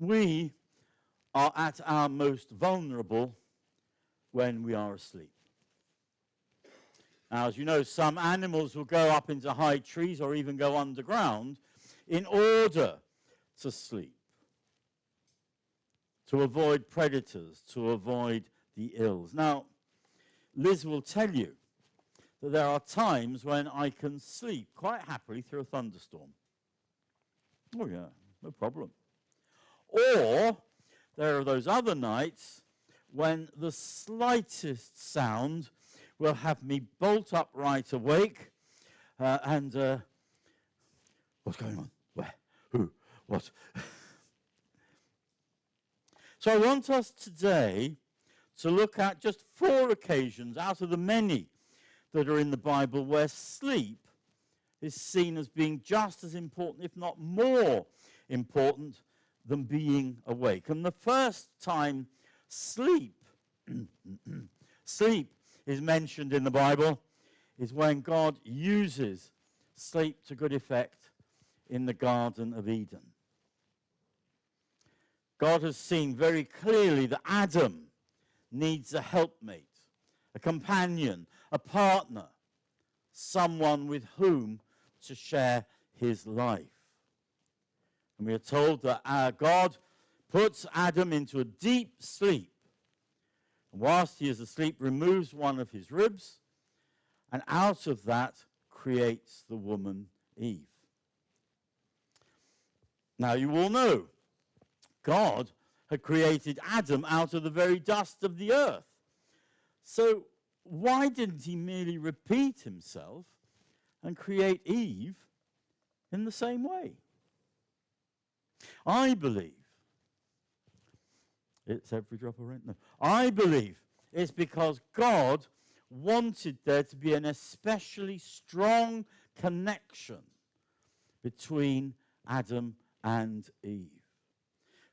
We are at our most vulnerable when we are asleep. Now, as you know, some animals will go up into high trees or even go underground in order to sleep, to avoid predators, to avoid the ills. Now, Liz will tell you that there are times when I can sleep quite happily through a thunderstorm. Oh yeah, no problem. Or there are those other nights when the slightest sound will have me bolt upright awake and what's going on? Where? Who? What? So I want us today to look at just 4 occasions out of the many that are in the Bible where sleep is seen as being just as important, if not more important, than being awake. And the first time sleep is mentioned in the Bible is when God uses sleep to good effect in the Garden of Eden. God has seen very clearly that Adam needs a helpmate, a companion, a partner, someone with whom to share his life. And we are told that our God puts Adam into a deep sleep. And whilst he is asleep, removes one of his ribs, and out of that creates the woman Eve. Now you all know, God had created Adam out of the very dust of the earth. So why didn't he merely repeat himself and create Eve in the same way? I believe it's every drop of rain. No. I believe it's because God wanted there to be an especially strong connection between Adam and Eve.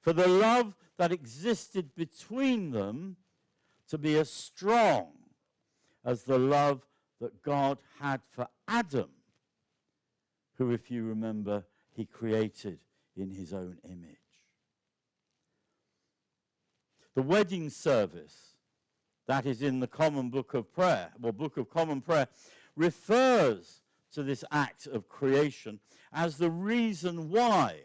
For the love that existed between them to be as strong as the love that God had for Adam, who, if you remember, he created in his own image. The wedding service that is in the Common Book of Prayer, or Book of Common Prayer, refers to this act of creation as the reason why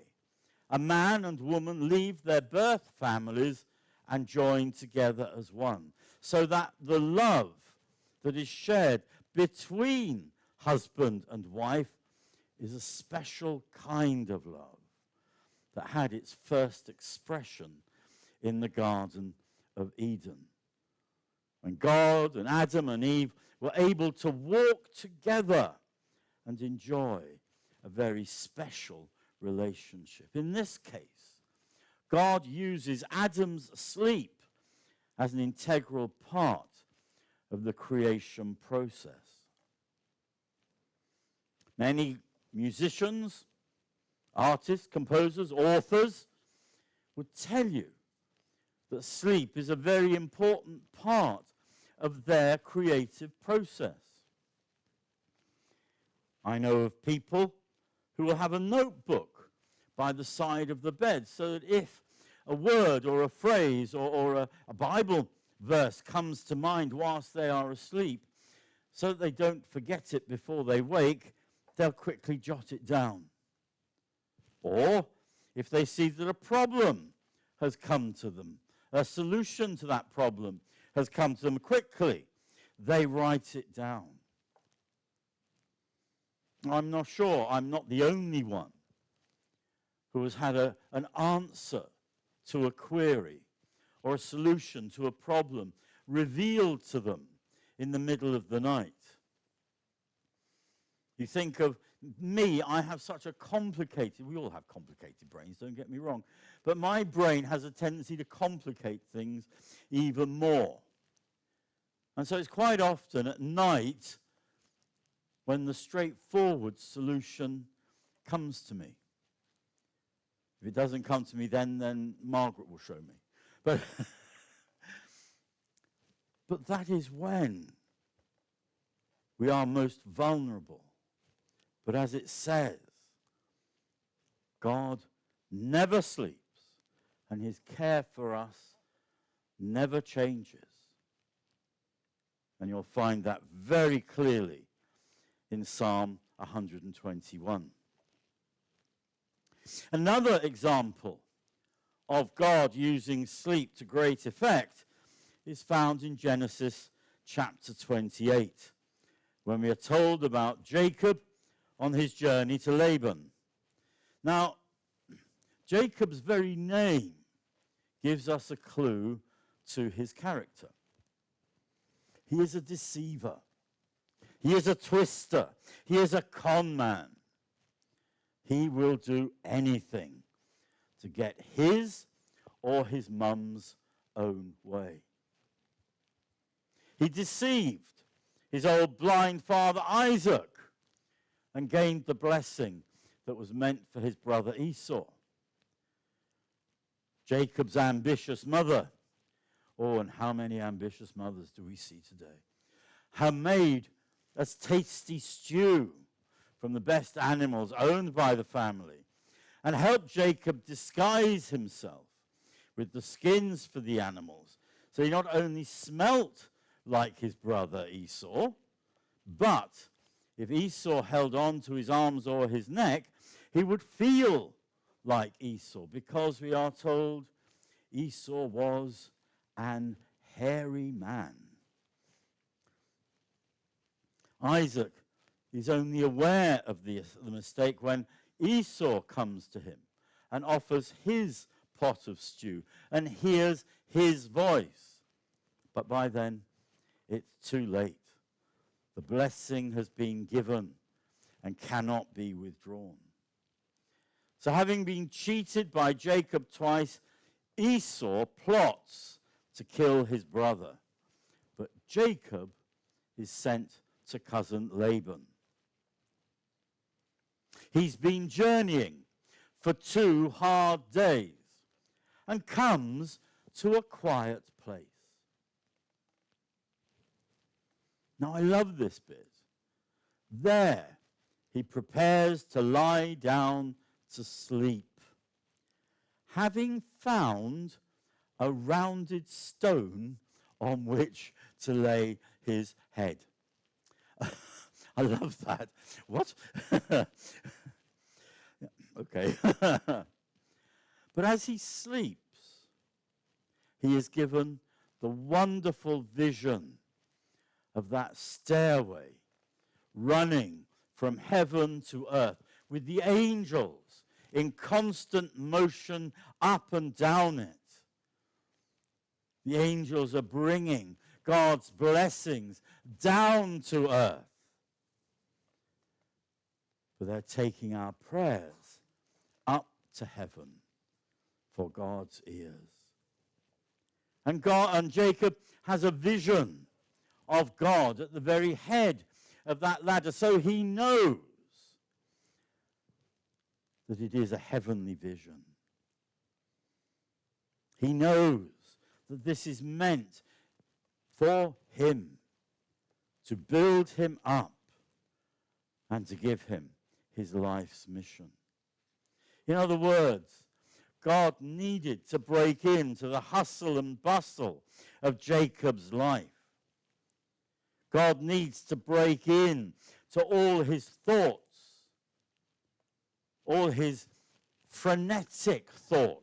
a man and woman leave their birth families and join together as one, so that the love that is shared between husband and wife is a special kind of love that had its first expression in the Garden of Eden. When God and Adam and Eve were able to walk together and enjoy a very special relationship. In this case, God uses Adam's sleep as an integral part of the creation process. Many musicians, artists, composers, authors would tell you that sleep is a very important part of their creative process. I know of people who will have a notebook by the side of the bed so that if a word or a phrase or a Bible verse comes to mind whilst they are asleep, so that they don't forget it before they wake, they'll quickly jot it down. Or if they see that a problem has come to them, a solution to that problem has come to them quickly, they write it down. I'm not sure I'm not the only one who has had an answer to a query or a solution to a problem revealed to them in the middle of the night. You think of me, I have such a complicated, we all have complicated brains, don't get me wrong, but my brain has a tendency to complicate things even more. And so it's quite often at night when the straightforward solution comes to me. If it doesn't come to me then Margaret will show me. But, but that is when we are most vulnerable. But as it says, God never sleeps, and his care for us never changes. And you'll find that very clearly in Psalm 121. Another example of God using sleep to great effect is found in Genesis chapter 28, when we are told about Jacob on his journey to Laban. Now, Jacob's very name gives us a clue to his character. He is a deceiver. He is a twister. He is a con man. He will do anything to get his or his mum's own way. He deceived his old blind father Isaac and gained the blessing that was meant for his brother Esau. Jacob's ambitious mother, oh, and how many ambitious mothers do we see today, had made a tasty stew from the best animals owned by the family and helped Jacob disguise himself with the skins for the animals. So he not only smelt like his brother Esau, but if Esau held on to his arms or his neck, he would feel like Esau, because we are told Esau was an hairy man. Isaac is only aware of the mistake when Esau comes to him and offers his pot of stew and hears his voice. But by then, it's too late. The blessing has been given and cannot be withdrawn. So having been cheated by Jacob twice, Esau plots to kill his brother. But Jacob is sent to cousin Laban. He's been journeying for 2 hard days and comes to a quiet place. Now, I love this bit. There, he prepares to lie down to sleep, having found a rounded stone on which to lay his head. I love that. What? Okay. But as he sleeps, he is given the wonderful vision of that stairway running from heaven to earth with the angels in constant motion up and down it. The angels are bringing God's blessings down to earth. But they're taking our prayers up to heaven for God's ears. And Jacob has a vision of God at the very head of that ladder, so he knows that it is a heavenly vision. He knows that this is meant for him, to build him up and to give him his life's mission. In other words, God needed to break into the hustle and bustle of Jacob's life. God needs to break in to all his thoughts, all his frenetic thoughts.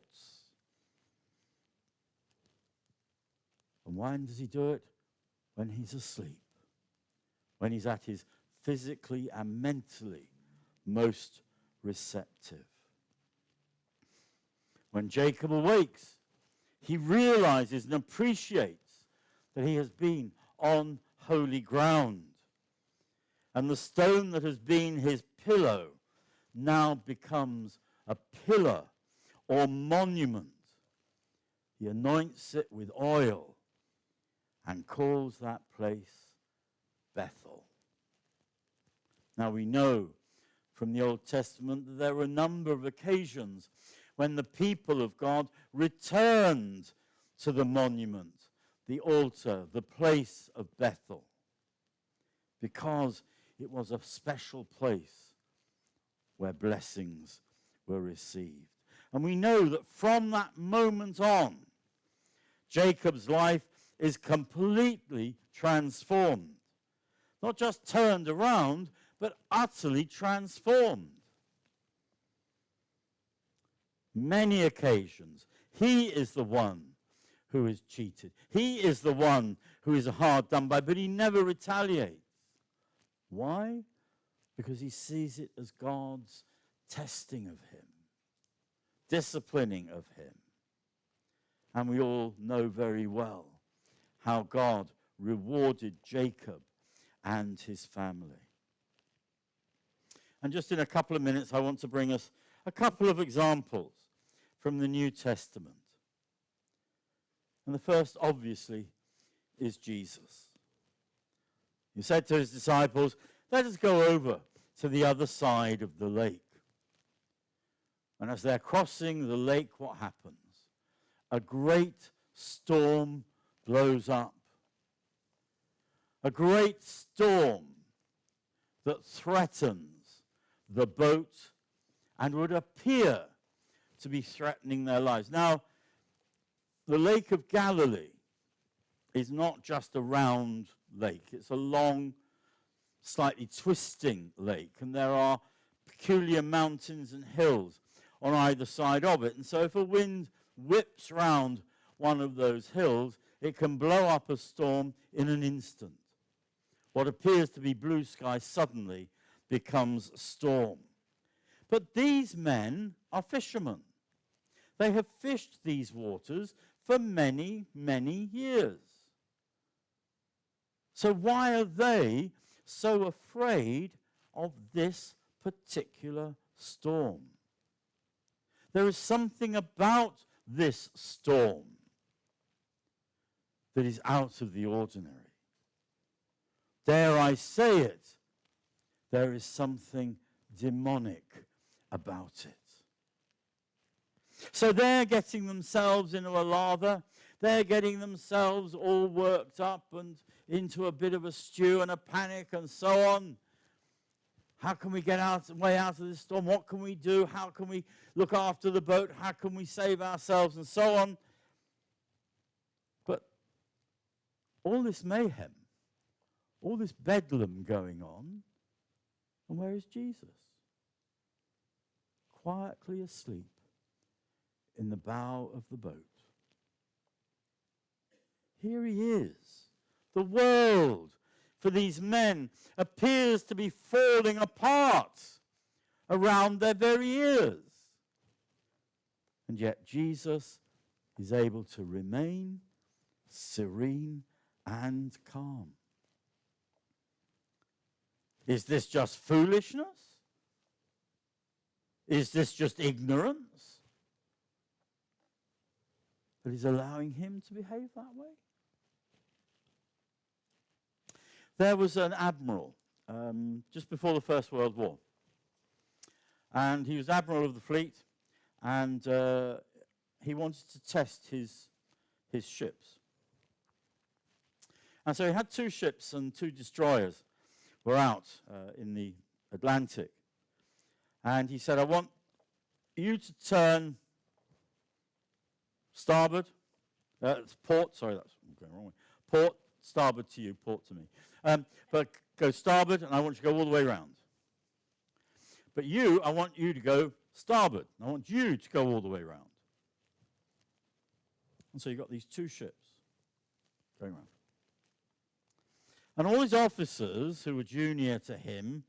And when does he do it? When he's asleep, when he's at his physically and mentally most receptive. When Jacob awakes, he realizes and appreciates that he has been on holy ground. And the stone that has been his pillow now becomes a pillar or monument. He anoints it with oil and calls that place Bethel. Now we know from the Old Testament that there were a number of occasions when the people of God returned to the monument, the altar, the place of Bethel, because it was a special place where blessings were received. And we know that from that moment on, Jacob's life is completely transformed. Not just turned around, but utterly transformed. Many occasions, he is the one who is cheated. He is the one who is hard done by, but he never retaliates. Why? Because he sees it as God's testing of him, disciplining of him. And we all know very well how God rewarded Jacob and his family. And just in a couple of minutes, I want to bring us a couple of examples from the New Testament. And the first, obviously, is Jesus. He said to his disciples, let us go over to the other side of the lake. And as they're crossing the lake, what happens? A great storm blows up. A great storm that threatens the boat and would appear to be threatening their lives. Now, the Lake of Galilee is not just a round lake. It's a long, slightly twisting lake, and there are peculiar mountains and hills on either side of it. And so if a wind whips round one of those hills, it can blow up a storm in an instant. What appears to be blue sky suddenly becomes a storm. But these men are fishermen. They have fished these waters for many, many years. So why are they so afraid of this particular storm? There is something about this storm that is out of the ordinary. Dare I say it, there is something demonic about it. So they're getting themselves into a lather. They're getting themselves all worked up and into a bit of a stew and a panic and so on. How can we get way out of this storm? What can we do? How can we look after the boat? How can we save ourselves? And so on. But all this mayhem, all this bedlam going on, and where is Jesus? Quietly asleep in the bow of the boat. Here he is. The world for these men appears to be falling apart around their very ears. And yet Jesus is able to remain serene and calm. Is this just foolishness? Is this just ignorance that is allowing him to behave that way? There was an admiral just before the First World War. And he was admiral of the fleet, and he wanted to test his ships. And so he had 2 ships and 2 destroyers were out in the Atlantic. And he said, I want you to turn starboard, port, sorry, that's going the wrong way. Port, starboard to you, port to me. But go starboard, and I want you to go all the way around. But you, I want you to go starboard. I want you to go all the way around. And so you've got these 2 ships going around. And all his officers, who were junior to him,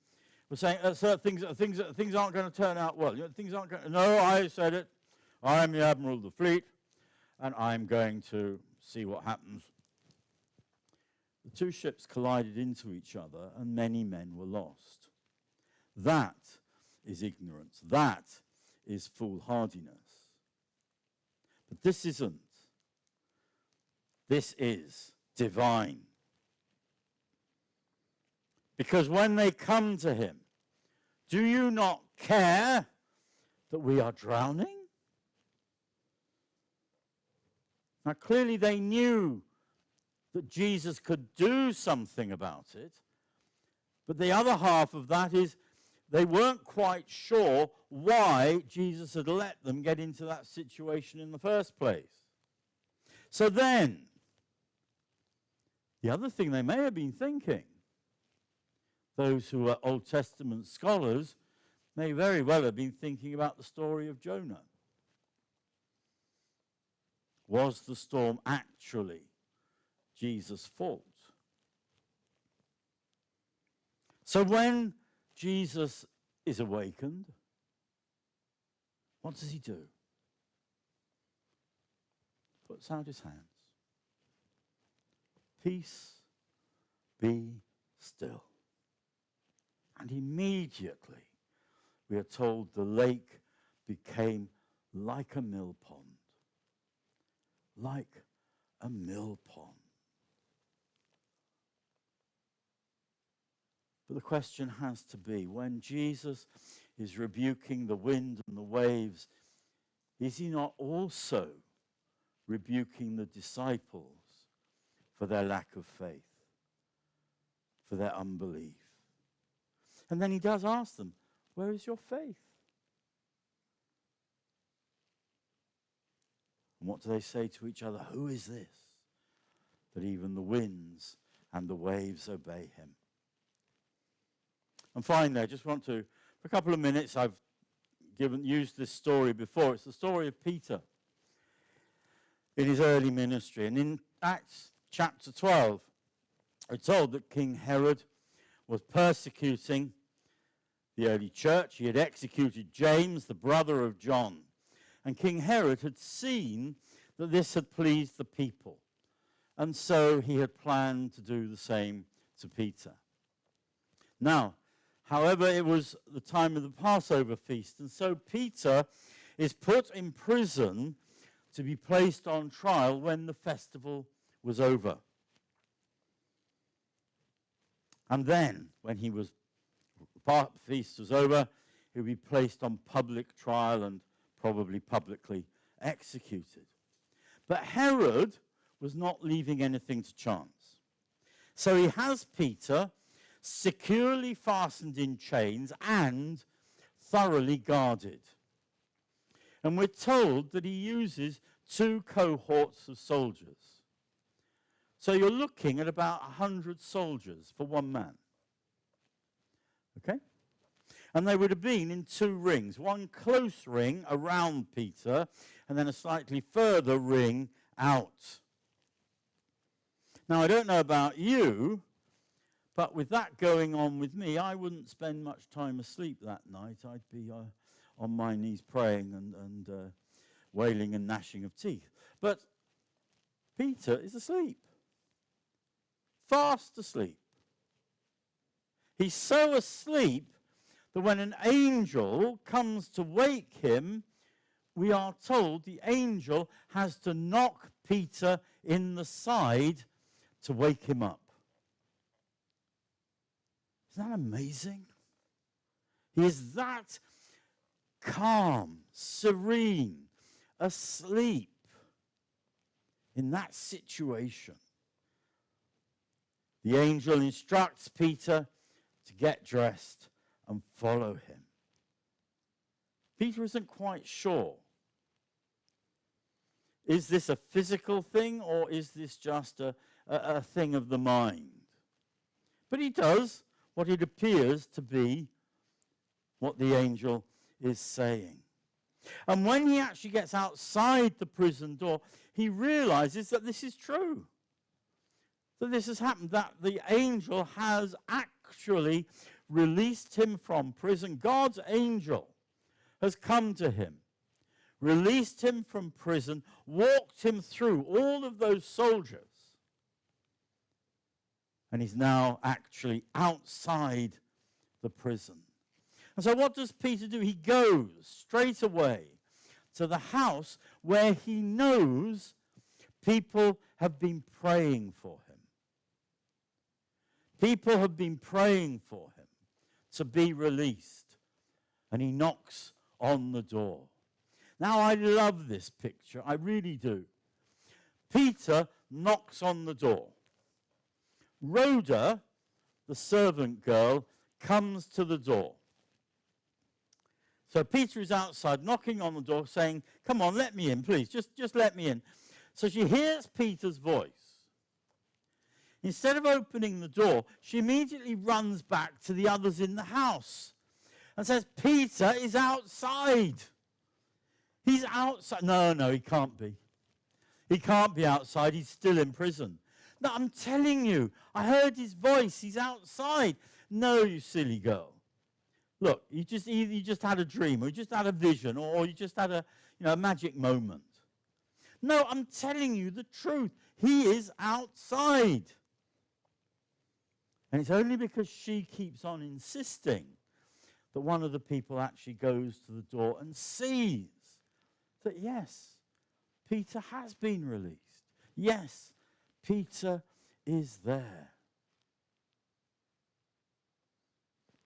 were saying, sir, things aren't going to turn out well. Things aren't going to, no, I said it. I'm the admiral of the fleet, and I'm going to see what happens. The 2 ships collided into each other, and many men were lost. That is ignorance. That is foolhardiness. But this isn't. This is divine. Because when they come to him, do you not care that we are drowning? Now, clearly they knew that Jesus could do something about it. But the other half of that is they weren't quite sure why Jesus had let them get into that situation in the first place. So then, the other thing they may have been thinking, those who are Old Testament scholars may very well have been thinking about the story of Jonah. Was the storm actually Jesus' fault? So when Jesus is awakened, what does he do? Puts out his hands. Peace, be still. And immediately, we are told the lake became like a mill pond. Like a mill pond. But the question has to be, when Jesus is rebuking the wind and the waves, is he not also rebuking the disciples for their lack of faith, for their unbelief? And then he does ask them, where is your faith? And what do they say to each other? Who is this, that even the winds and the waves obey him? And finally, I just want to, for a couple of minutes, I've used this story before. It's the story of Peter in his early ministry. And in Acts chapter 12, we're told that King Herod was persecuting the early church. He had executed James, the brother of John. And King Herod had seen that this had pleased the people. And so he had planned to do the same to Peter. Now, however, it was the time of the Passover feast, and so Peter is put in prison to be placed on trial when the festival was over. And then, when the feast was over, he would be placed on public trial and probably publicly executed. But Herod was not leaving anything to chance. So he has Peter securely fastened in chains and thoroughly guarded. And we're told that he uses 2 cohorts of soldiers. So you're looking at about 100 soldiers for one man. Okay? And they would have been in 2 rings, one close ring around Peter, and then a slightly further ring out. Now, I don't know about you, but with that going on with me, I wouldn't spend much time asleep that night. I'd be on my knees praying and wailing and gnashing of teeth. But Peter is asleep. Fast asleep. He's so asleep that when an angel comes to wake him, we are told the angel has to knock Peter in the side to wake him up. Isn't that amazing? He is that calm, serene, asleep in that situation. The angel instructs Peter to get dressed and follow him. Peter isn't quite sure. Is this a physical thing or is this just a thing of the mind? But he does what it appears to be what the angel is saying. And when he actually gets outside the prison door, he realizes that this is true. That this has happened, that the angel has actually released him from prison. God's angel has come to him, released him from prison, walked him through all of those soldiers, and he's now actually outside the prison. And so what does Peter do? He goes straight away to the house where he knows people have been praying for him. People have been praying for him to be released. And he knocks on the door. Now, I love this picture. I really do. Peter knocks on the door. Rhoda, the servant girl, comes to the door. So Peter is outside knocking on the door saying, come on, let me in, please. Just let me in. So she hears Peter's voice. Instead of opening the door, she immediately runs back to the others in the house and says, Peter is outside. He's outside. No, he can't be. He can't be outside. He's still in prison. No, I'm telling you, I heard his voice. He's outside. No, you silly girl. Look, you just had a dream, or you just had a vision, or you just had a magic moment. No, I'm telling you the truth. He is outside. And it's only because she keeps on insisting that one of the people actually goes to the door and sees that, yes, Peter has been released. Yes, Peter is there.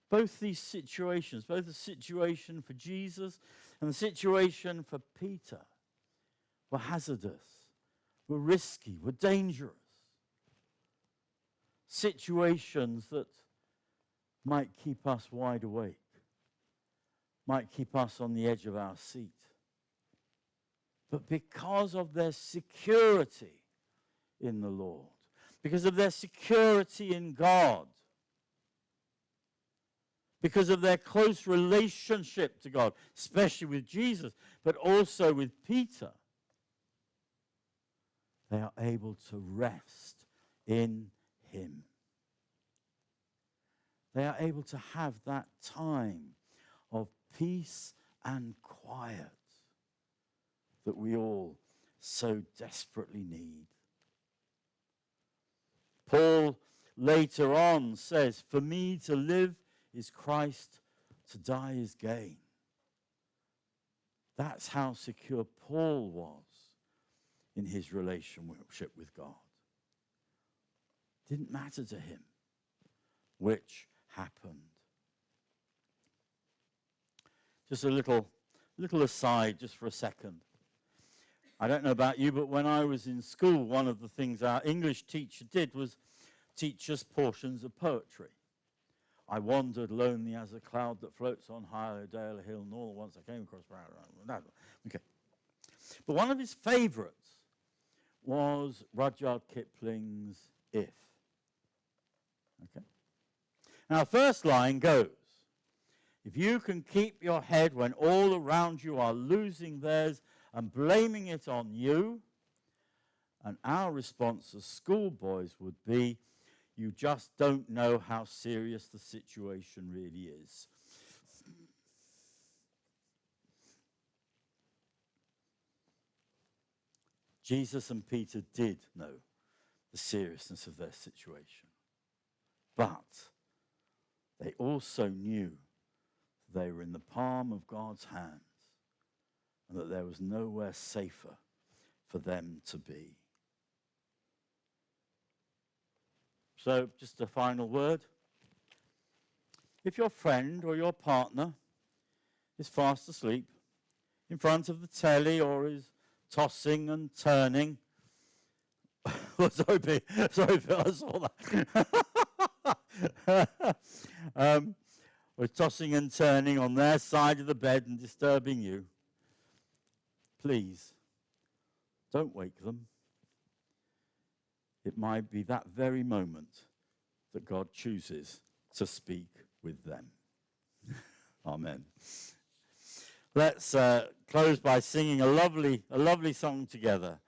Both these situations, both the situation for Jesus and the situation for Peter, were hazardous, were risky, were dangerous. Situations that might keep us wide awake, might keep us on the edge of our seat. But because of their security in the Lord, because of their security in God, because of their close relationship to God, especially with Jesus, but also with Peter, they are able to rest in Him. They are able to have that time of peace and quiet that we all so desperately need. Paul later on says, for me to live is Christ, to die is gain. That's how secure Paul was in his relationship with God. Didn't matter to him which happened. Just a little aside, just for a second. I don't know about you, but when I was in school, one of the things our English teacher did was teach us portions of poetry. I wandered lonely as a cloud that floats on high Dale Hill, and all at once I came across. Okay. But one of his favorites was Rudyard Kipling's If. Okay. Now, first line goes, if you can keep your head when all around you are losing theirs and blaming it on you, and our response as schoolboys would be, you just don't know how serious the situation really is. Jesus and Peter did know the seriousness of their situation. But they also knew they were in the palm of God's hands and that there was nowhere safer for them to be. So, just a final word. If your friend or your partner is fast asleep in front of the telly or is tossing and turning, sorry, Phil, I saw that. Or tossing and turning on their side of the bed and disturbing you, please, don't wake them. It might be that very moment that God chooses to speak with them. Amen. Let's close by singing a lovely song together.